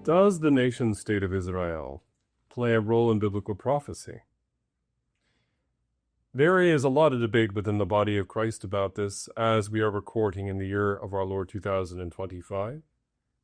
Does the nation-state of Israel play a role in biblical prophecy? There is a lot of debate within the body of Christ about this as we are recording in the year of our Lord 2025.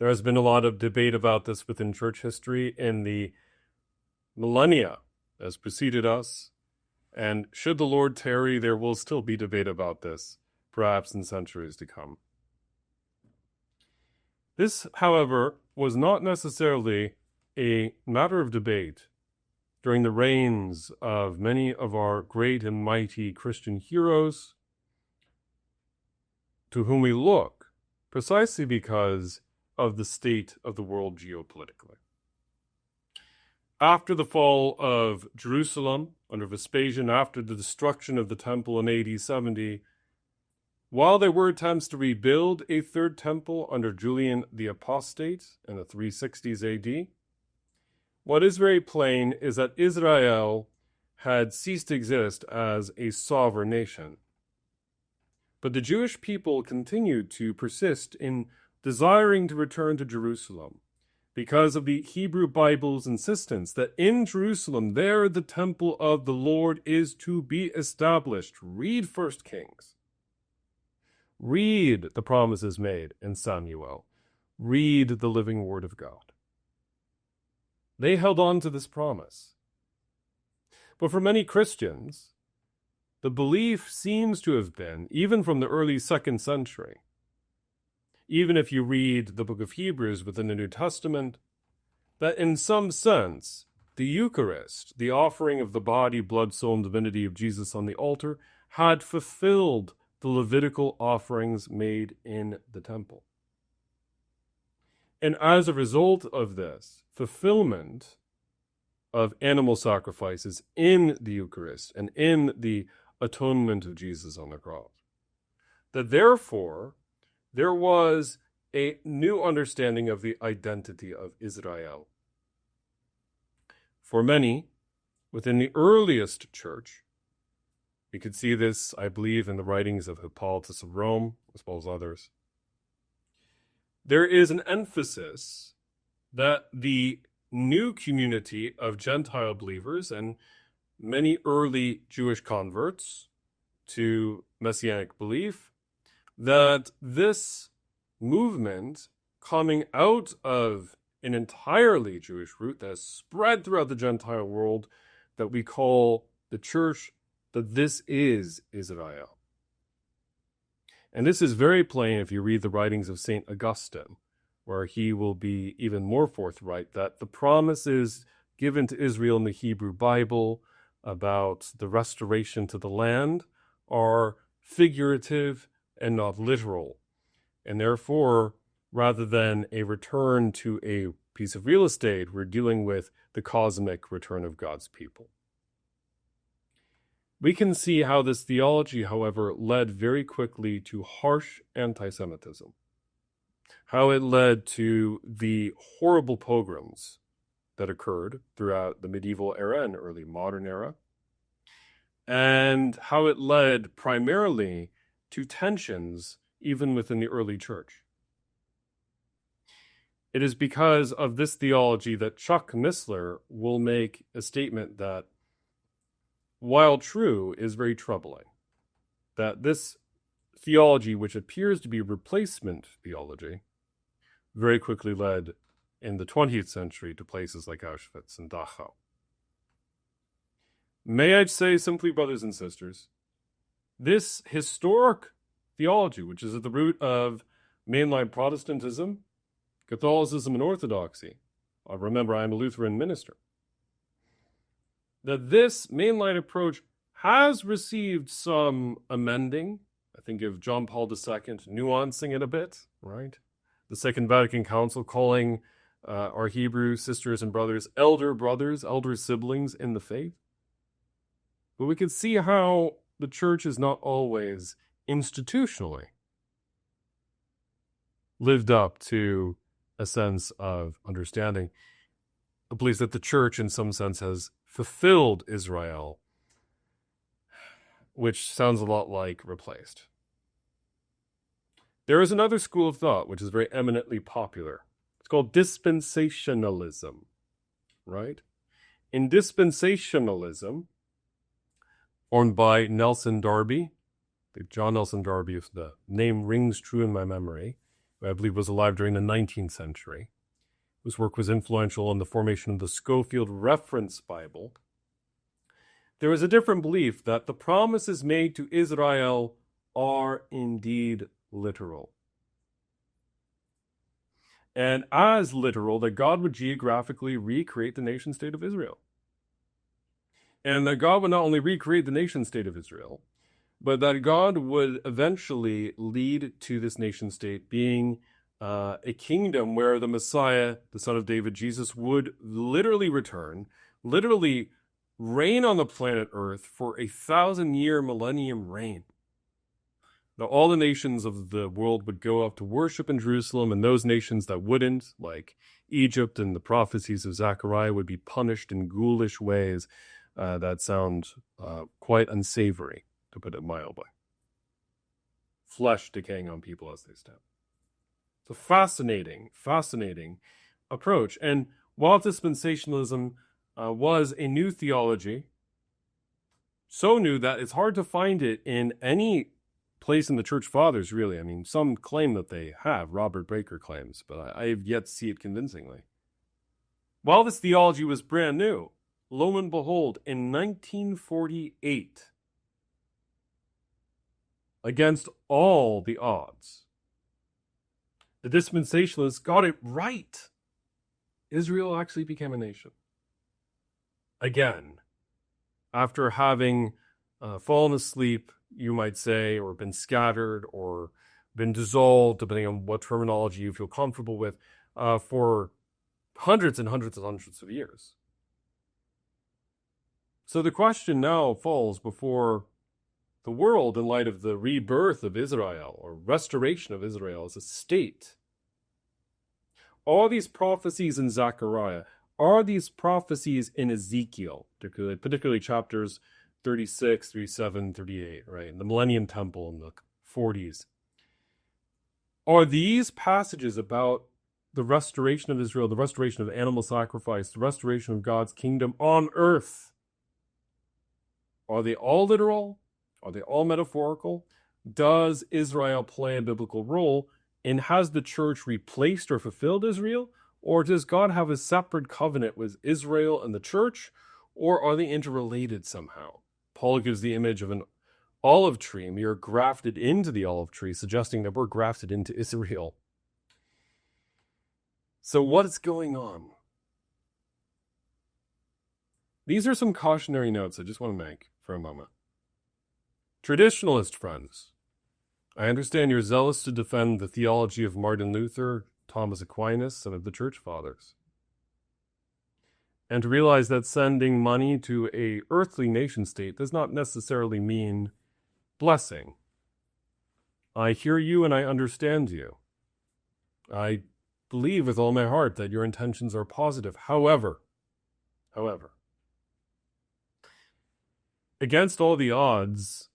There has been a lot of debate about this within church history in the millennia as preceded us, and should the Lord tarry, there will still be debate about this, perhaps in centuries to come. This, however, was not necessarily a matter of debate during the reigns of many of our great and mighty Christian heroes to whom we look, precisely because of the state of the world geopolitically. After the fall of Jerusalem under Vespasian, after the destruction of the temple in AD 70, while there were attempts to rebuild a third temple under Julian the Apostate in the 360s AD, what is very plain is that Israel had ceased to exist as a sovereign nation. But the Jewish people continued to persist in desiring to return to Jerusalem because of the Hebrew Bible's insistence that in Jerusalem, there the temple of the Lord is to be established. Read 1 Kings. Read the promises made in Samuel. Read the living word of God. They held on to this promise. But for many Christians, the belief seems to have been, even from the early 2nd century, even if you read the book of Hebrews within the New Testament, that in some sense, the Eucharist, the offering of the body, blood, soul, and divinity of Jesus on the altar, had fulfilled the Levitical offerings made in the temple. And as a result of this fulfillment of animal sacrifices in the Eucharist and in the atonement of Jesus on the cross, that therefore there was a new understanding of the identity of Israel. For many, within the earliest church, we could see this, I believe, in the writings of Hippolytus of Rome, as well as others. There is an emphasis that the new community of Gentile believers and many early Jewish converts to Messianic belief, that this movement coming out of an entirely Jewish root that has spread throughout the Gentile world that we call the church, that this is Israel. And this is very plain if you read the writings of St. Augustine, where he will be even more forthright that the promises given to Israel in the Hebrew Bible about the restoration to the land are figurative and not literal. And therefore, rather than a return to a piece of real estate, we're dealing with the cosmic return of God's people. We can see how this theology, however, led very quickly to harsh anti-Semitism, how it led to the horrible pogroms that occurred throughout the medieval era and early modern era, and how it led primarily to tensions even within the early church. It is because of this theology that Chuck Missler will make a statement that, while true, is very troubling. That this theology, which appears to be replacement theology, very quickly led in the 20th century to places like Auschwitz and Dachau. May I say simply, brothers and sisters, this historic theology, which is at the root of mainline Protestantism, Catholicism, and Orthodoxy, remember I am a Lutheran minister, that this mainline approach has received some amending. I think of John Paul II nuancing it a bit, right? The Second Vatican Council calling our Hebrew sisters and brothers, elder siblings in the faith. But we can see how the church is not always institutionally lived up to a sense of understanding. I believe that the church, in some sense, has fulfilled Israel, which sounds a lot like replaced. There is another school of thought which is very eminently popular. It's It's called dispensationalism, right? In dispensationalism, formed by Nelson Darby, John Nelson Darby, if the name rings true in my memory, who I believe was alive during the 19th century, whose work was influential in the formation of the Scofield Reference Bible. There is a different belief that the promises made to Israel are indeed literal. And as literal, that God would geographically recreate the nation state of Israel. And that God would not only recreate the nation state of Israel, but that God would eventually lead to this nation state being a kingdom where the Messiah, the Son of David, Jesus, would literally return, literally reign on the planet Earth for 1,000-year millennium reign. Now, all the nations of the world would go up to worship in Jerusalem, and those nations that wouldn't, like Egypt and the prophecies of Zechariah, would be punished in ghoulish ways that sound quite unsavory, to put it mildly. Flesh decaying on people as they step. It's a fascinating approach. And while dispensationalism was a new theology, so new that it's hard to find it in any place in the Church Fathers, really. I mean, some claim that they have. Robert Breaker claims, but I have yet to see it convincingly. While this theology was brand new, lo and behold, in 1948, against all the odds, the dispensationalists got it right. Israel actually became a nation. Again, after having fallen asleep, you might say, or been scattered, or been dissolved, depending on what terminology you feel comfortable with, for hundreds and hundreds and hundreds of years. So the question now falls before the world in light of the rebirth of Israel, or restoration of Israel as a state. All these prophecies in Zechariah, are these prophecies in Ezekiel, particularly chapters 36, 37, 38, right? In the Millennium Temple in the 40s. Are these passages about the restoration of Israel, the restoration of animal sacrifice, the restoration of God's kingdom on earth, are they all literal? Are they all metaphorical? Does Israel play a biblical role? And has the church replaced or fulfilled Israel? Or does God have a separate covenant with Israel and the church? Or are they interrelated somehow? Paul gives the image of an olive tree, and we are grafted into the olive tree, suggesting that we're grafted into Israel. So what is going on? These are some cautionary notes I just want to make for a moment. Traditionalist friends, I understand you're zealous to defend the theology of Martin Luther, Thomas Aquinas, and of the Church Fathers. And to realize that sending money to a earthly nation state does not necessarily mean blessing. I hear you and I understand you. I believe with all my heart that your intentions are positive. However, against all the odds,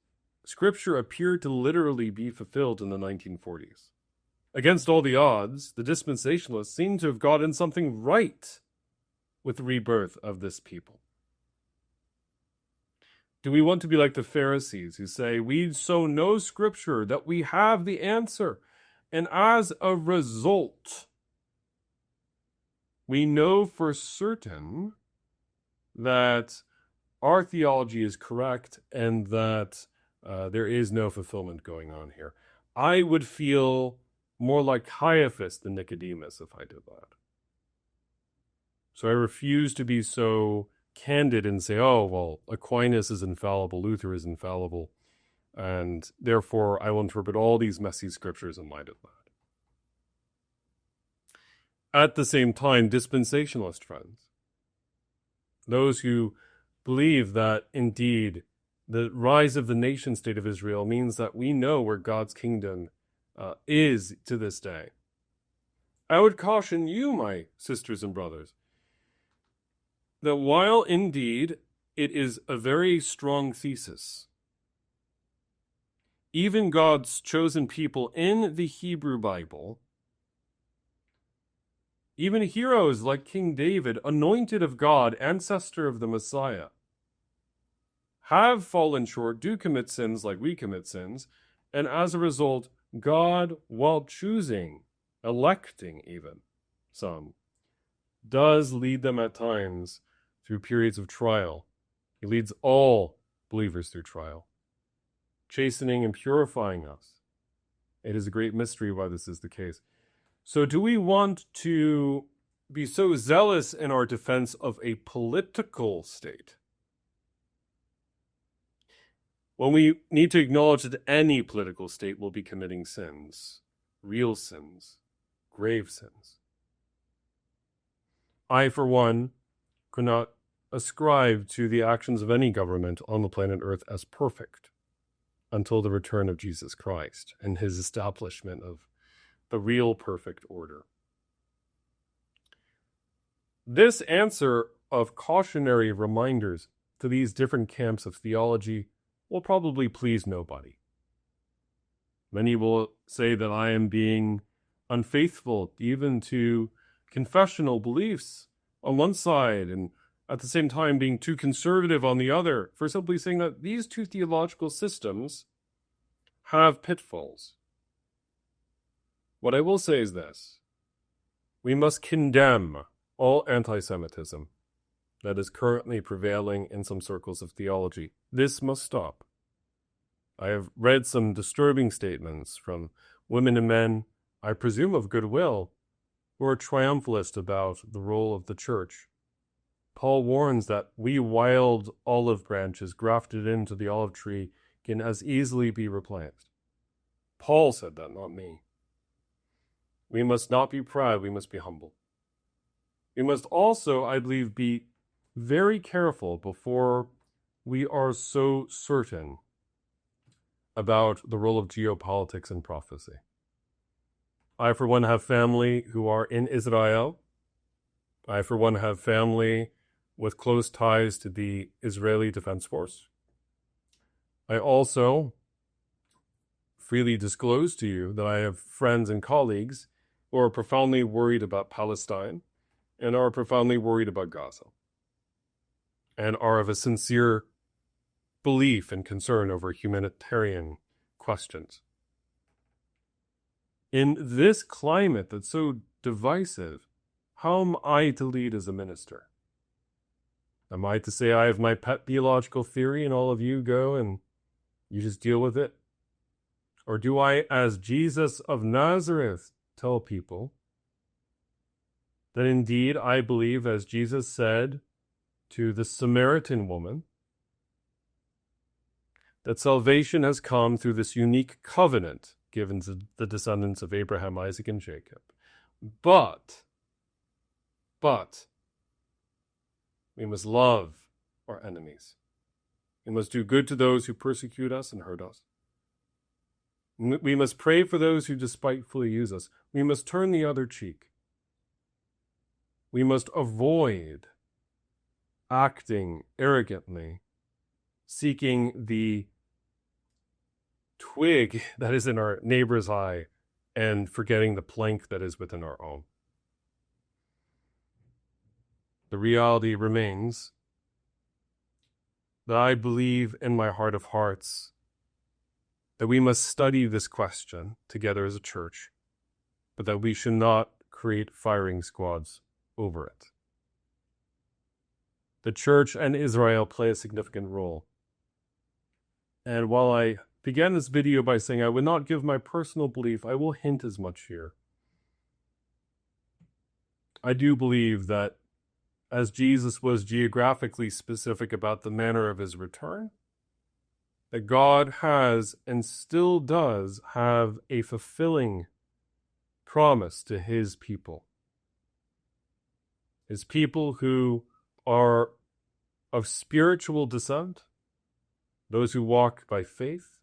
Scripture appeared to literally be fulfilled in the 1940s. Against all the odds, the dispensationalists seem to have gotten something right with the rebirth of this people. Do we want to be like the Pharisees who say, we so know Scripture that we have the answer, and as a result, we know for certain that our theology is correct and that there is no fulfillment going on here? I would feel more like Caiaphas than Nicodemus if I did that. So I refuse to be so candid and say, oh, well, Aquinas is infallible, Luther is infallible, and therefore I will interpret all these messy scriptures in light of that. At the same time, dispensationalist friends, those who believe that indeed the rise of the nation state of Israel means that we know where God's kingdom is to this day. I would caution you, my sisters and brothers, that while indeed it is a very strong thesis, even God's chosen people in the Hebrew Bible Even heroes like King David, anointed of God, ancestor of the Messiah, have fallen short, do commit sins like we commit sins, and as a result, God, while choosing, electing even some, does lead them at times through periods of trial. He leads all believers through trial, chastening and purifying us. It is a great mystery why this is the case. So do we want to be so zealous in our defense of a political state when we need to acknowledge that any political state will be committing sins, real sins, grave sins? I, for one, could not ascribe to the actions of any government on the planet Earth as perfect until the return of Jesus Christ and his establishment of the real perfect order. This answer of cautionary reminders to these different camps of theology will probably please nobody. Many will say that I am being unfaithful even to confessional beliefs on one side and at the same time being too conservative on the other, for simply saying that these two theological systems have pitfalls. What I will say is this: we must condemn all anti-Semitism that is currently prevailing in some circles of theology. This must stop. I have read some disturbing statements from women and men, I presume of goodwill, who are triumphalist about the role of the church. Paul warns that we wild olive branches grafted into the olive tree can as easily be replaced. Paul said that, not me. We must not be proud, we must be humble. We must also, I believe, be very careful before we are so certain about the role of geopolitics in prophecy. I, for one, have family who are in Israel. I, for one, have family with close ties to the Israeli Defense Force. I also freely disclose to you that I have friends and colleagues who are profoundly worried about Palestine and are profoundly worried about Gaza and are of a sincere belief and concern over humanitarian questions. In this climate that's so divisive, how am I to lead as a minister? Am I to say I have my pet theological theory and all of you go and you just deal with it? Or do I, as Jesus of Nazareth, tell people that indeed I believe, as Jesus said to the Samaritan woman, that salvation has come through this unique covenant given to the descendants of Abraham, Isaac, and Jacob. But we must love our enemies. We must do good to those who persecute us and hurt us. We must pray for those who despitefully use us. We must turn the other cheek. We must avoid acting arrogantly, seeking the twig that is in our neighbor's eye and forgetting the plank that is within our own. The reality remains that I believe in my heart of hearts that we must study this question together as a church, but that we should not create firing squads over it. The church and Israel play a significant role. And while I began this video by saying I would not give my personal belief, I will hint as much here. I do believe that as Jesus was geographically specific about the manner of his return, that God has and still does have a fulfilling promise to his people. His people who are of spiritual descent, those who walk by faith,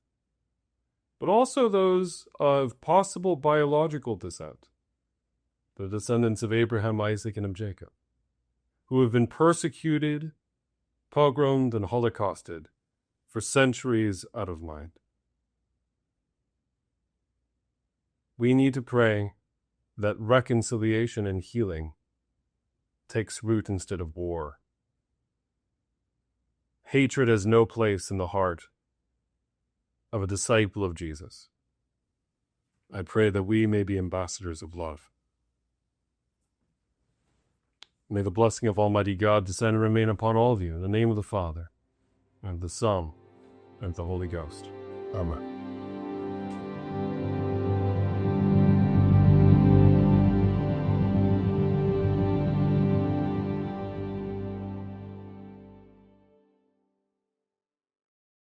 but also those of possible biological descent, the descendants of Abraham, Isaac, and of Jacob, who have been persecuted, pogromed, and holocausted for centuries out of mind. We need to pray that reconciliation and healing takes root instead of war. Hatred has no place in the heart of a disciple of Jesus. I pray that we may be ambassadors of love. May the blessing of Almighty God descend and remain upon all of you, in the name of the Father, and of the Son, and of the Holy Ghost. Amen.